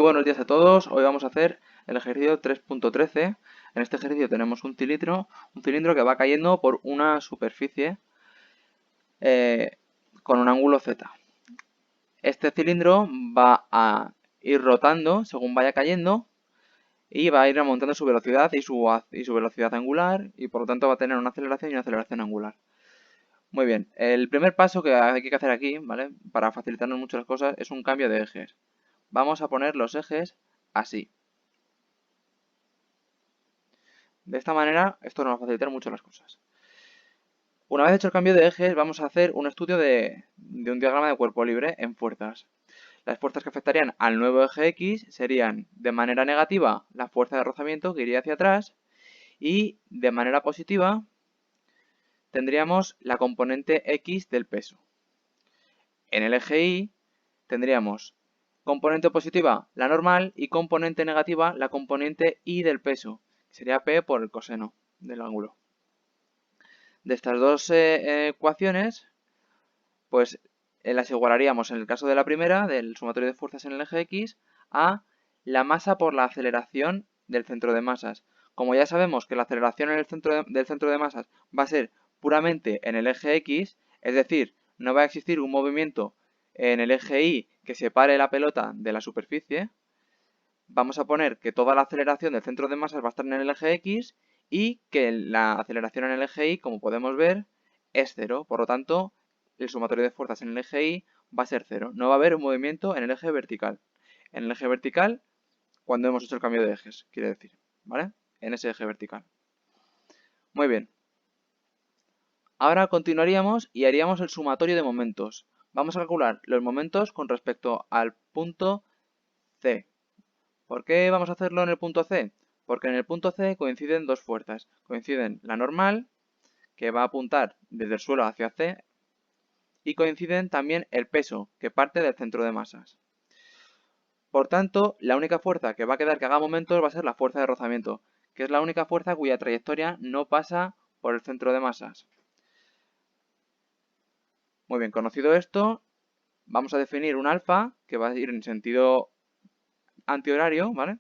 buenos días a todos. Hoy vamos a hacer el ejercicio 3.13. En este ejercicio tenemos un cilindro que va cayendo por una superficie con un ángulo Z. Este cilindro va a ir rotando según vaya cayendo y va a ir aumentando su velocidad y su velocidad angular, y por lo tanto va a tener una aceleración y una aceleración angular. Muy bien, el primer paso que hay que hacer aquí, ¿vale? Para facilitarnos mucho las cosas, es un cambio de ejes. Vamos a poner los ejes así. De esta manera, esto nos va a facilitar mucho las cosas. Una vez hecho el cambio de ejes, vamos a hacer un estudio de un diagrama de cuerpo libre en fuerzas. Las fuerzas que afectarían al nuevo eje X serían, de manera negativa, la fuerza de rozamiento que iría hacia atrás, y de manera positiva tendríamos la componente X del peso. En el eje Y tendríamos componente positiva la normal y componente negativa la componente Y del peso, que sería P por el coseno del ángulo. De estas dos ecuaciones, pues las igualaríamos en el caso de la primera, del sumatorio de fuerzas en el eje X, a la masa por la aceleración del centro de masas. Como ya sabemos que la aceleración en del centro de masas va a ser puramente en el eje X, es decir, no va a existir un movimiento en el eje Y que separe la pelota de la superficie, vamos a poner que toda la aceleración del centro de masas va a estar en el eje X y que la aceleración en el eje Y, como podemos ver, es cero. Por lo tanto, el sumatorio de fuerzas en el eje Y va a ser cero. No va a haber un movimiento en el eje vertical. En el eje vertical, cuando hemos hecho el cambio de ejes, quiere decir, ¿vale? En ese eje vertical. Muy bien. Ahora continuaríamos y haríamos el sumatorio de momentos. Vamos a calcular los momentos con respecto al punto C. ¿Por qué vamos a hacerlo en el punto C? Porque en el punto C coinciden dos fuerzas. Coinciden la normal, que va a apuntar desde el suelo hacia C, y coinciden también el peso, que parte del centro de masas. Por tanto, la única fuerza que va a quedar que haga momentos va a ser la fuerza de rozamiento, que es la única fuerza cuya trayectoria no pasa por el centro de masas. Muy bien, conocido esto, vamos a definir un alfa, que va a ir en sentido antihorario, ¿vale?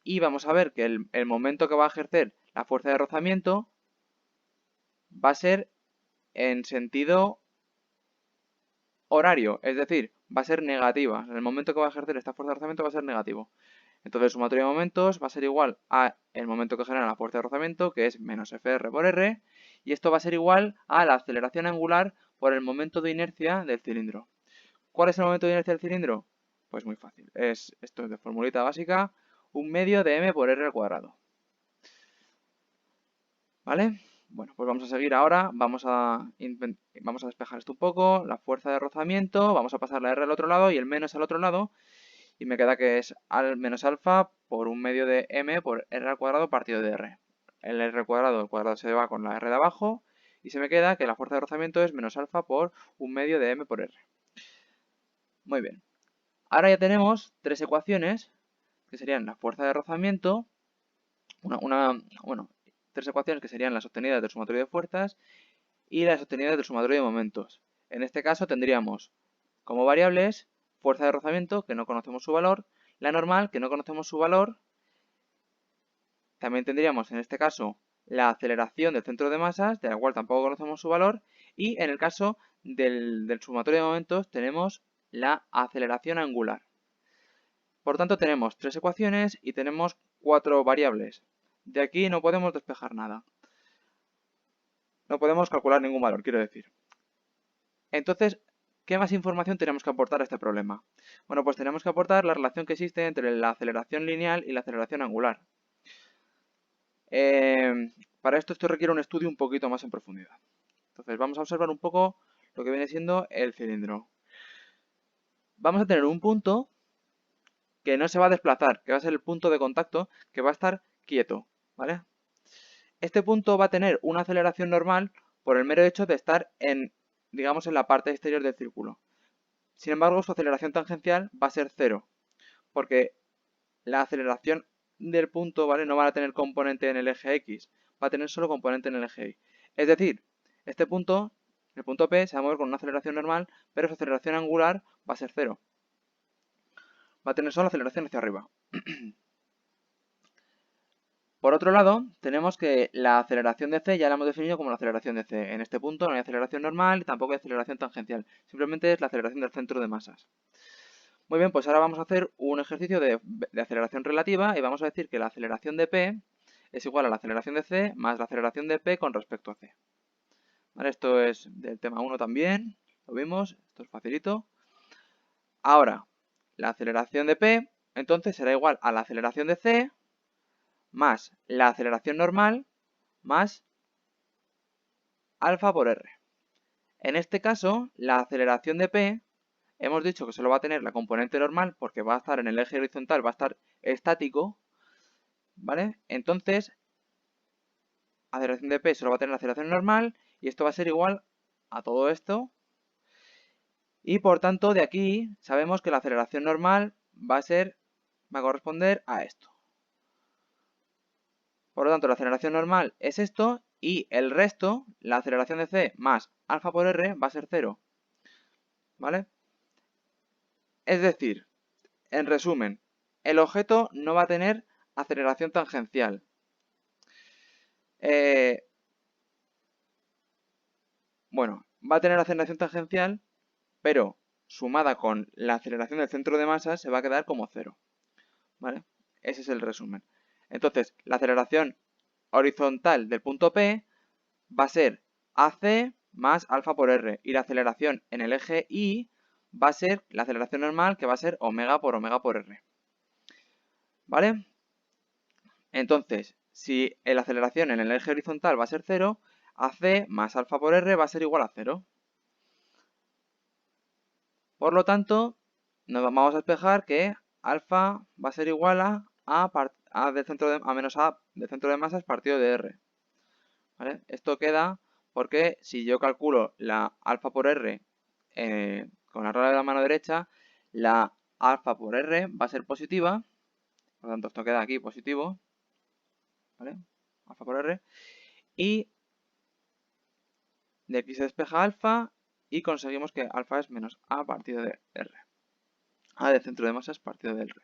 Y vamos a ver que el momento que va a ejercer la fuerza de rozamiento va a ser en sentido horario, es decir, va a ser negativa. En el momento que va a ejercer esta fuerza de rozamiento va a ser negativo. Entonces el sumatorio de momentos va a ser igual a el momento que genera la fuerza de rozamiento, que es menos Fr por R, y esto va a ser igual a la aceleración angular por el momento de inercia del cilindro. ¿Cuál es el momento de inercia del cilindro? Pues muy fácil. Esto es de formulita básica, 1/2 de m por r al cuadrado. ¿Vale? Bueno, pues vamos a seguir ahora. Vamos a despejar esto un poco. La fuerza de rozamiento. Vamos a pasar la r al otro lado y el menos al otro lado. Y me queda que es al menos alfa por 1/2 de m por r al cuadrado partido de r. El r cuadrado, el cuadrado se va con la r de abajo. Y se me queda que la fuerza de rozamiento es menos alfa por 1/2 de m por r. Muy bien. Ahora ya tenemos tres ecuaciones, que serían la fuerza de rozamiento, tres ecuaciones que serían las obtenidas del sumatorio de fuerzas y las obtenidas del sumatorio de momentos. En este caso tendríamos como variables fuerza de rozamiento, que no conocemos su valor, la normal, que no conocemos su valor, también tendríamos en este caso la aceleración del centro de masas, de la cual tampoco conocemos su valor, y en el caso del sumatorio de momentos tenemos la aceleración angular. Por tanto, tenemos tres ecuaciones y tenemos cuatro variables. De aquí no podemos despejar nada. No podemos calcular ningún valor, quiero decir. Entonces, ¿qué más información tenemos que aportar a este problema? Bueno, pues tenemos que aportar la relación que existe entre la aceleración lineal y la aceleración angular. Para esto requiere un estudio un poquito más en profundidad. Entonces, vamos a observar un poco lo que viene siendo el cilindro. Vamos a tener un punto que no se va a desplazar, que va a ser el punto de contacto, que va a estar quieto, ¿vale? Este punto va a tener una aceleración normal por el mero hecho de estar digamos, en la parte exterior del círculo. Sin embargo, su aceleración tangencial va a ser cero, porque la aceleración del punto, ¿vale?, no va a tener componente en el eje X, va a tener solo componente en el eje Y. Es decir, este punto, el punto P, se va a mover con una aceleración normal, pero su aceleración angular va a ser cero. Va a tener solo aceleración hacia arriba. Por otro lado, tenemos que la aceleración de C ya la hemos definido como la aceleración de C. En este punto no hay aceleración normal y tampoco hay aceleración tangencial. Simplemente es la aceleración del centro de masas. Muy bien, pues ahora vamos a hacer un ejercicio de aceleración relativa y vamos a decir que la aceleración de P es igual a la aceleración de C más la aceleración de P con respecto a C. ¿Vale? Esto es del tema 1 también, lo vimos, esto es facilito. Ahora, la aceleración de P entonces será igual a la aceleración de C más la aceleración normal más alfa por R. En este caso, la aceleración de P, hemos dicho que solo va a tener la componente normal porque va a estar en el eje horizontal, va a estar estático, ¿vale? Entonces, aceleración de P solo va a tener la aceleración normal y esto va a ser igual a todo esto. Y por tanto, de aquí sabemos que la aceleración normal va a corresponder a esto. Por lo tanto, la aceleración normal es esto y el resto, la aceleración de C más alfa por R, va a ser 0. ¿Vale? Es decir, en resumen, el objeto no va a tener aceleración tangencial. Bueno, va a tener aceleración tangencial, pero sumada con la aceleración del centro de masa se va a quedar como 0. ¿Vale? Ese es el resumen. Entonces, la aceleración horizontal del punto P va a ser AC más alfa por R. Y la aceleración en el eje Y va a ser la aceleración normal, que va a ser omega por R. ¿Vale? Entonces, si la aceleración en el eje horizontal va a ser 0, AC más alfa por R va a ser igual a 0. Por lo tanto, nos vamos a despejar que alfa va a ser igual a menos A del centro de masas partido de R. ¿Vale? Esto queda porque si yo calculo la alfa por R con la regla de la mano derecha, la alfa por R va a ser positiva. Por lo tanto, esto queda aquí positivo. ¿Vale? Alfa por R. Y de aquí se despeja alfa y conseguimos que alfa es menos A partido de R. A del centro de masas partido de R.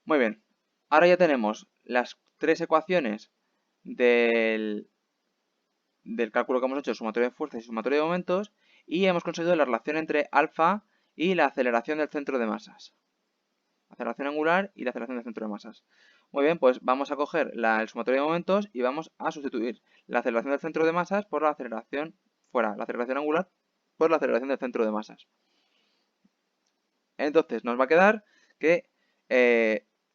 Muy bien. Ahora ya tenemos las tres ecuaciones del cálculo que hemos hecho, sumatorio de fuerzas y sumatorio de momentos, y hemos conseguido la relación entre alfa y la aceleración del centro de masas. Aceleración angular y la aceleración del centro de masas. Muy bien, pues vamos a coger el sumatorio de momentos y vamos a sustituir la aceleración del centro de masas por la aceleración la aceleración angular por la aceleración del centro de masas. Entonces nos va a quedar que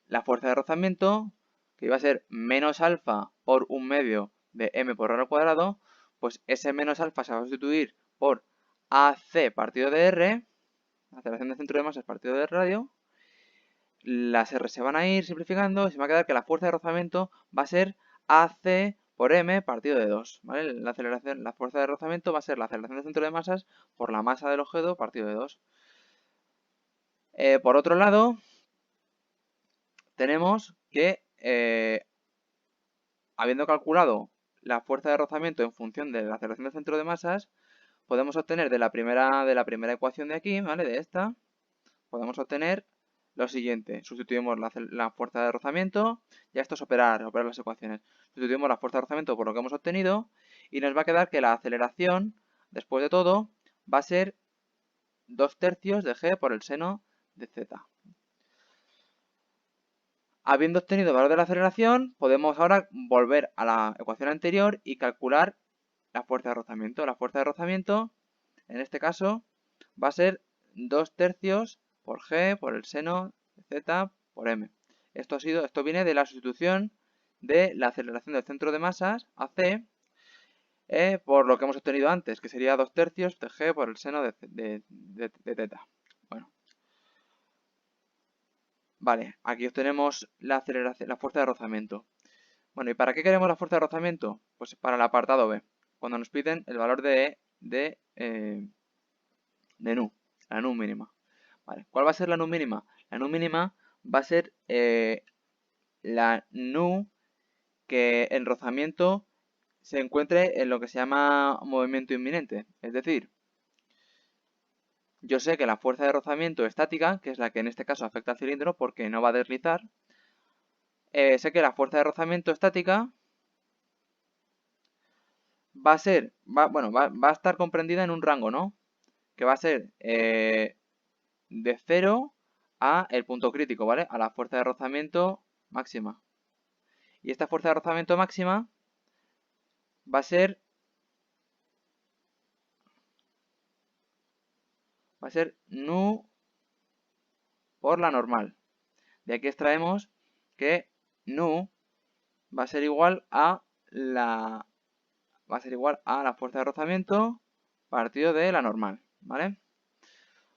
la fuerza de rozamiento, que iba a ser menos alfa por 1/2 de m por r al cuadrado, pues ese menos alfa se va a sustituir por AC partido de R, la aceleración del centro de masas partido de radio. Las R se van a ir simplificando y se va a quedar que la fuerza de rozamiento va a ser AC por m partido de 2. ¿Vale? La fuerza de rozamiento va a ser la aceleración del centro de masas por la masa del objeto partido de 2. Por otro lado, tenemos que, habiendo calculado la fuerza de rozamiento en función de la aceleración del centro de masas, podemos obtener de la primera ecuación de aquí, ¿vale? De esta, podemos obtener lo siguiente. Sustituimos la fuerza de rozamiento, ya esto es operar las ecuaciones. Sustituimos la fuerza de rozamiento por lo que hemos obtenido y nos va a quedar que la aceleración, después de todo, va a ser 2/3 de g por el seno de z. Habiendo obtenido el valor de la aceleración, podemos ahora volver a la ecuación anterior y calcular la fuerza de rozamiento. La fuerza de rozamiento, en este caso, va a ser 2/3 por g por el seno de z por m. Esto viene de la sustitución de la aceleración del centro de masas, AC, por lo que hemos obtenido antes, que sería 2/3 de g por el seno de z. Bueno. Vale, aquí obtenemos la fuerza de rozamiento. Bueno, ¿y para qué queremos la fuerza de rozamiento? Pues para el apartado B, cuando nos piden el valor de nu, la nu mínima. Vale, ¿cuál va a ser la nu mínima? La nu mínima va a ser la nu que en rozamiento se encuentre en lo que se llama movimiento inminente. Es decir, yo sé que la fuerza de rozamiento estática, que es la que en este caso afecta al cilindro porque no va a deslizar, sé que la fuerza de rozamiento estática va a ser, bueno, va a estar comprendida en un rango, ¿no? Que va a ser de 0 a el punto crítico, ¿vale? A la fuerza de rozamiento máxima. Y esta fuerza de rozamiento máxima va a ser nu por la normal. De aquí extraemos que nu va a ser igual a la fuerza de rozamiento partido de la normal, ¿vale?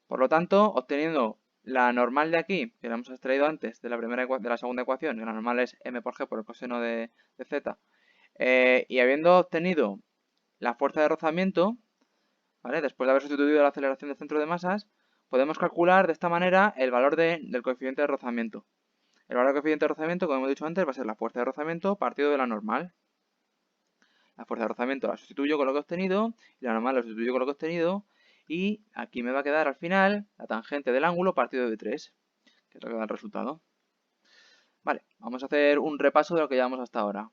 Por lo tanto, obteniendo la normal de aquí, que la hemos extraído antes de la segunda ecuación, que la normal es m por g por el coseno de z, y habiendo obtenido la fuerza de rozamiento, ¿vale? Después de haber sustituido la aceleración del centro de masas, podemos calcular de esta manera el valor del coeficiente de rozamiento. El valor del coeficiente de rozamiento, como hemos dicho antes, va a ser la fuerza de rozamiento partido de la normal. La fuerza de rozamiento la sustituyo con lo que he obtenido y la normal la sustituyo con lo que he obtenido. Y aquí me va a quedar al final la tangente del ángulo partido de 3, que es lo que da el resultado. Vale, vamos a hacer un repaso de lo que llevamos hasta ahora.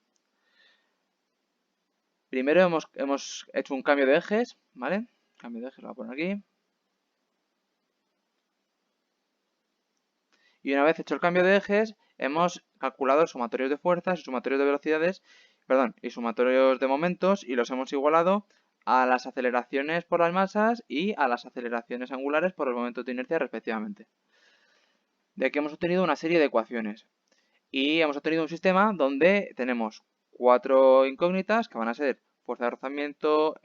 Primero hemos hecho un cambio de ejes, ¿vale? Cambio de ejes lo voy a poner aquí. Y una vez hecho el cambio de ejes, hemos calculado sumatorios de fuerzas y sumatorios de velocidades, perdón, y sumatorios de momentos y los hemos igualado a las aceleraciones por las masas y a las aceleraciones angulares por el momento de inercia respectivamente. De aquí hemos obtenido una serie de ecuaciones y hemos obtenido un sistema donde tenemos 4 incógnitas que van a ser fuerza de rozamiento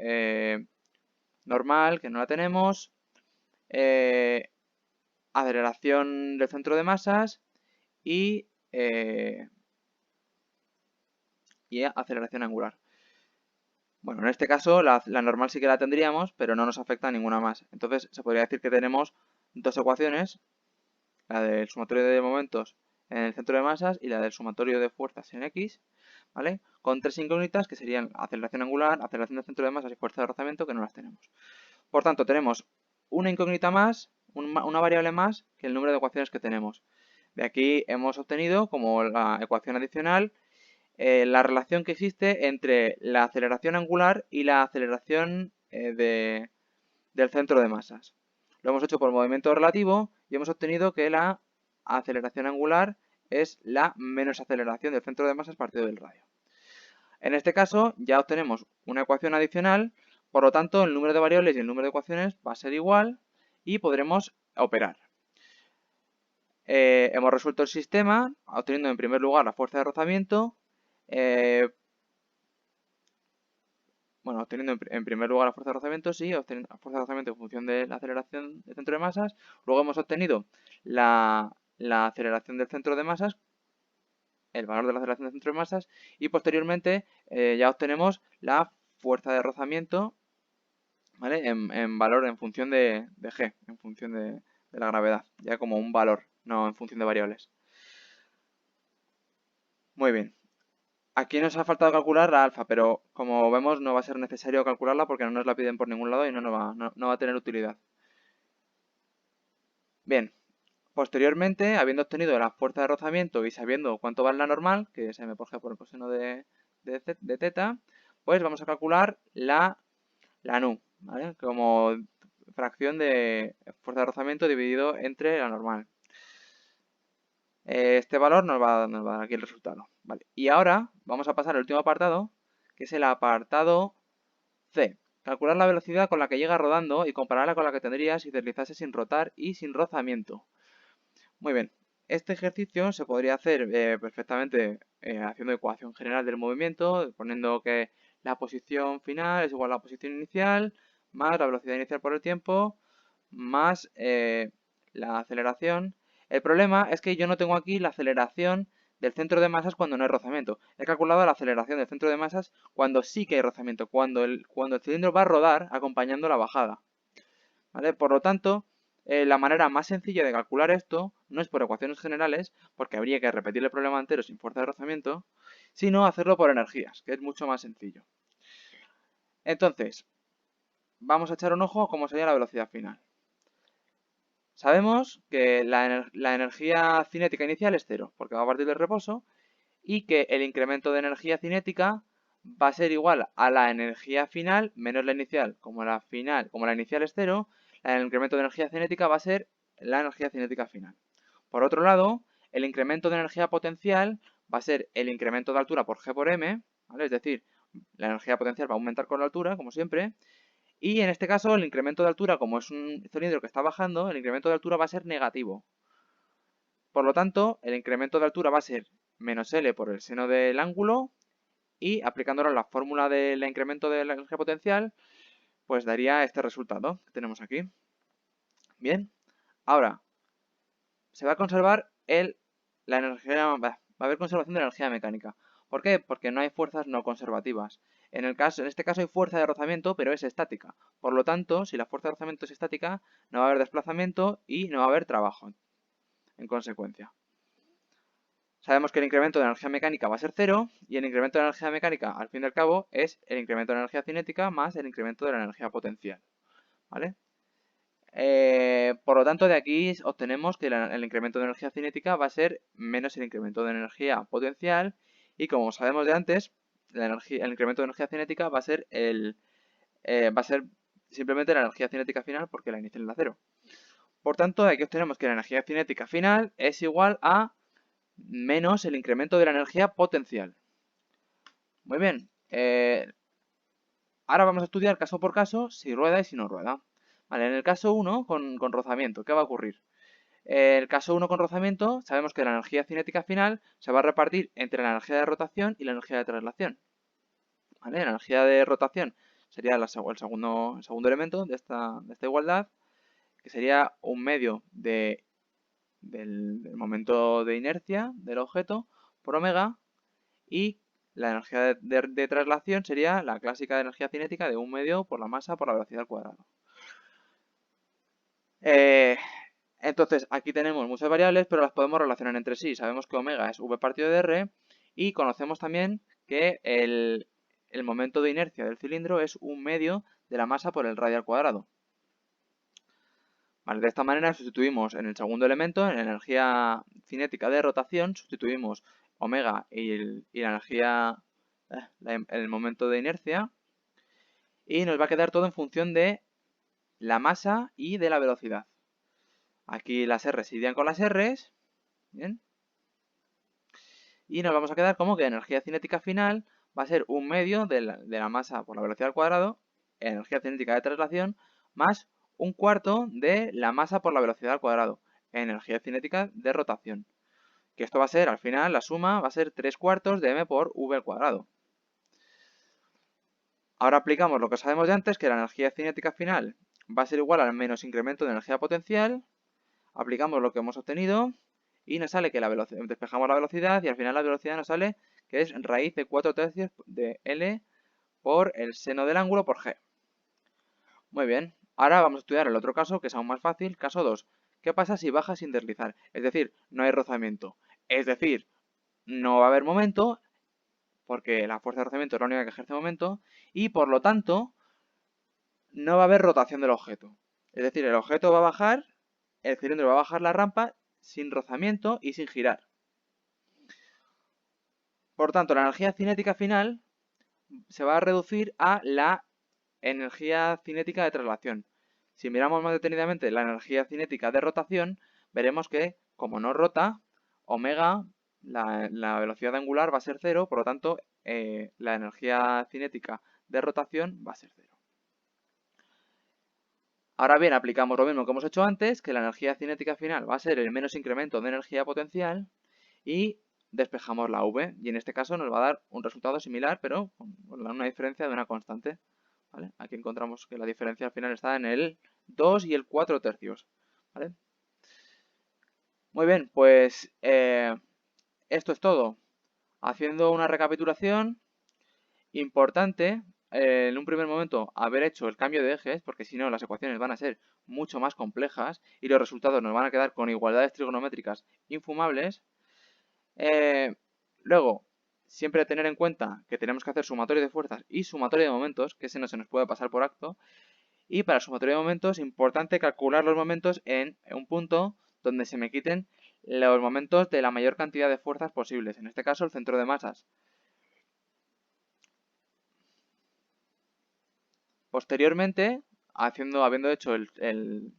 normal, que no la tenemos, aceleración del centro de masas y, aceleración angular. Bueno, en este caso la normal sí que la tendríamos, pero no nos afecta a ninguna más. Entonces se podría decir que tenemos dos ecuaciones, la del sumatorio de momentos en el centro de masas y la del sumatorio de fuerzas en X, ¿vale? Con tres incógnitas que serían aceleración angular, aceleración del centro de masas y fuerza de rozamiento, que no las tenemos. Por tanto, tenemos una incógnita más, una variable más que el número de ecuaciones que tenemos. De aquí hemos obtenido como la ecuación adicional la relación que existe entre la aceleración angular y la aceleración del centro de masas. Lo hemos hecho por movimiento relativo y hemos obtenido que la aceleración angular es la menos aceleración del centro de masas partido del radio. En este caso ya obtenemos una ecuación adicional, por lo tanto el número de variables y el número de ecuaciones va a ser igual y podremos operar. Hemos resuelto el sistema obteniendo en primer lugar la fuerza de rozamiento, obteniendo en primer lugar la fuerza de rozamiento, sí, obteniendo la fuerza de rozamiento en función de la aceleración del centro de masas. Luego hemos obtenido la aceleración del centro de masas, el valor de la aceleración del centro de masas, y posteriormente ya obtenemos la fuerza de rozamiento, ¿vale? En valor en función de G, en función de la gravedad, ya como un valor, no en función de variables. Muy bien. Aquí nos ha faltado calcular la alfa, pero como vemos no va a ser necesario calcularla porque no nos la piden por ningún lado y no va a tener utilidad. Bien, posteriormente, habiendo obtenido la fuerza de rozamiento y sabiendo cuánto vale la normal, que es m por g por el coseno de θ, pues vamos a calcular la nu, ¿vale? Como fracción de fuerza de rozamiento dividido entre la normal. Este valor nos va a dar aquí el resultado. Vale. Y ahora vamos a pasar al último apartado, que es el apartado C. Calcular la velocidad con la que llega rodando y compararla con la que tendría si deslizase sin rotar y sin rozamiento. Muy bien. Este ejercicio se podría hacer perfectamente haciendo ecuación general del movimiento, poniendo que la posición final es igual a la posición inicial, más la velocidad inicial por el tiempo, más la aceleración. El problema es que yo no tengo aquí la aceleración del centro de masas cuando no hay rozamiento. He calculado la aceleración del centro de masas cuando sí que hay rozamiento, cuando el cilindro va a rodar acompañando la bajada. ¿Vale? Por lo tanto, la manera más sencilla de calcular esto no es por ecuaciones generales, porque habría que repetir el problema entero sin fuerza de rozamiento, sino hacerlo por energías, que es mucho más sencillo. Entonces, vamos a echar un ojo a cómo sería la velocidad final. Sabemos que la energía cinética inicial es cero, porque va a partir del reposo, y que el incremento de energía cinética va a ser igual a la energía final menos la inicial. Como la inicial es cero, el incremento de energía cinética va a ser la energía cinética final. Por otro lado, el incremento de energía potencial va a ser el incremento de altura por G por M, ¿vale? Es decir, la energía potencial va a aumentar con la altura, como siempre, y en este caso el incremento de altura, como es un cilindro que está bajando, el incremento de altura va a ser negativo. Por lo tanto, el incremento de altura va a ser menos L por el seno del ángulo y aplicándolo en la fórmula del incremento de la energía potencial, pues daría este resultado que tenemos aquí. Bien, ahora se va a conservar la energía, va a haber conservación de la energía mecánica. ¿Por qué? Porque no hay fuerzas no conservativas. En este caso hay fuerza de rozamiento, pero es estática. Por lo tanto, si la fuerza de rozamiento es estática, no va a haber desplazamiento y no va a haber trabajo, en consecuencia. Sabemos que el incremento de energía mecánica va a ser cero y el incremento de energía mecánica, al fin y al cabo, es el incremento de energía cinética más el incremento de la energía potencial. ¿Vale? Por lo tanto, de aquí obtenemos que el incremento de energía cinética va a ser menos el incremento de energía potencial y como sabemos de antes, el incremento de energía cinética va a ser simplemente la energía cinética final porque la inicial es la cero. Por tanto, aquí obtenemos que la energía cinética final es igual a menos el incremento de la energía potencial. Muy bien. Ahora vamos a estudiar caso por caso si rueda y si no rueda. Vale, en el caso 1 con rozamiento, ¿qué va a ocurrir? En el caso 1 con rozamiento, sabemos que la energía cinética final se va a repartir entre la energía de rotación y la energía de traslación. ¿Vale? La energía de rotación sería el segundo elemento de esta igualdad, que sería un medio del momento de inercia del objeto por omega, y la energía de traslación sería la clásica de energía cinética de un medio por la masa por la velocidad al cuadrado. Entonces, aquí tenemos muchas variables, pero las podemos relacionar entre sí. Sabemos que omega es v partido de r y conocemos también que el momento de inercia del cilindro es un medio de la masa por el radio al cuadrado. Vale, de esta manera sustituimos en el segundo elemento, en la energía cinética de rotación, sustituimos omega y la energía, el momento de inercia, y nos va a quedar todo en función de la masa y de la velocidad. Aquí las R se irían con las R's, ¿bien? Y nos vamos a quedar como que la energía cinética final va a ser un medio de la masa por la velocidad al cuadrado, energía cinética de traslación, más un cuarto de la masa por la velocidad al cuadrado, energía cinética de rotación. Que esto va a ser, al final, la suma va a ser 3/4 de m por v al cuadrado. Ahora aplicamos lo que sabemos de antes, que la energía cinética final va a ser igual al menos incremento de energía potencial. Aplicamos lo que hemos obtenido y nos sale que despejamos la velocidad y al final la velocidad nos sale que es raíz de 4/3 de L por el seno del ángulo por G. Muy bien, ahora vamos a estudiar el otro caso que es aún más fácil, caso 2. ¿Qué pasa si baja sin deslizar? Es decir, no hay rozamiento. Es decir, no va a haber momento porque la fuerza de rozamiento es la única que ejerce momento y por lo tanto no va a haber rotación del objeto. Es decir, el objeto va a bajar, el cilindro va a bajar la rampa sin rozamiento y sin girar. Por tanto, la energía cinética final se va a reducir a la energía cinética de traslación. Si miramos más detenidamente la energía cinética de rotación, veremos que, como no rota, omega, la velocidad angular va a ser cero, por lo tanto, la energía cinética de rotación va a ser cero. Ahora bien, aplicamos lo mismo que hemos hecho antes, que la energía cinética final va a ser el menos incremento de energía potencial y despejamos la v. Y en este caso nos va a dar un resultado similar, pero con una diferencia de una constante. ¿Vale? Aquí encontramos que la diferencia al final está en el 2 y el 4/3. ¿Vale? Muy bien, pues esto es todo. Haciendo una recapitulación importante, en un primer momento haber hecho el cambio de ejes, porque si no las ecuaciones van a ser mucho más complejas y los resultados nos van a quedar con igualdades trigonométricas infumables. Luego, siempre tener en cuenta que tenemos que hacer sumatorio de fuerzas y sumatorio de momentos, que ese no se nos puede pasar por alto. Y para el sumatorio de momentos, importante calcular los momentos en un punto donde se me quiten los momentos de la mayor cantidad de fuerzas posibles, en este caso el centro de masas. Posteriormente, habiendo hecho el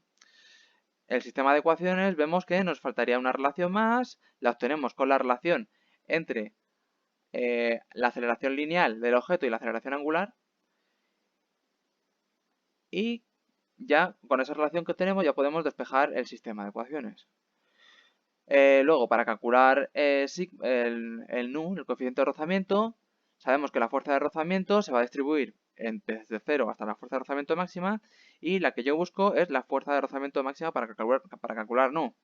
sistema de ecuaciones, vemos que nos faltaría una relación más, la obtenemos con la relación entre la aceleración lineal del objeto y la aceleración angular, y ya con esa relación que tenemos ya podemos despejar el sistema de ecuaciones. Luego, para calcular el nu, el coeficiente de rozamiento, sabemos que la fuerza de rozamiento se va a distribuir desde 0 hasta la fuerza de rozamiento máxima, y la que yo busco es la fuerza de rozamiento máxima para calcular nu.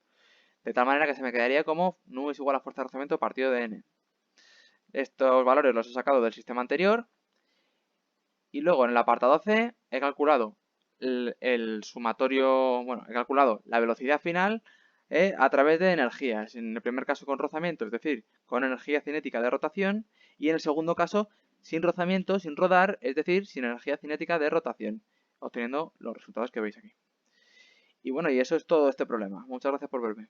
De tal manera que se me quedaría como nu es igual a fuerza de rozamiento partido de n. Estos valores los he sacado del sistema anterior, y luego en el apartado C he calculado el sumatorio, bueno, he calculado la velocidad final a través de energías. En el primer caso con rozamiento, es decir, con energía cinética de rotación, y en el segundo caso sin rozamiento, sin rodar, es decir, sin energía cinética de rotación, obteniendo los resultados que veis aquí. Y bueno, y eso es todo este problema. Muchas gracias por verme.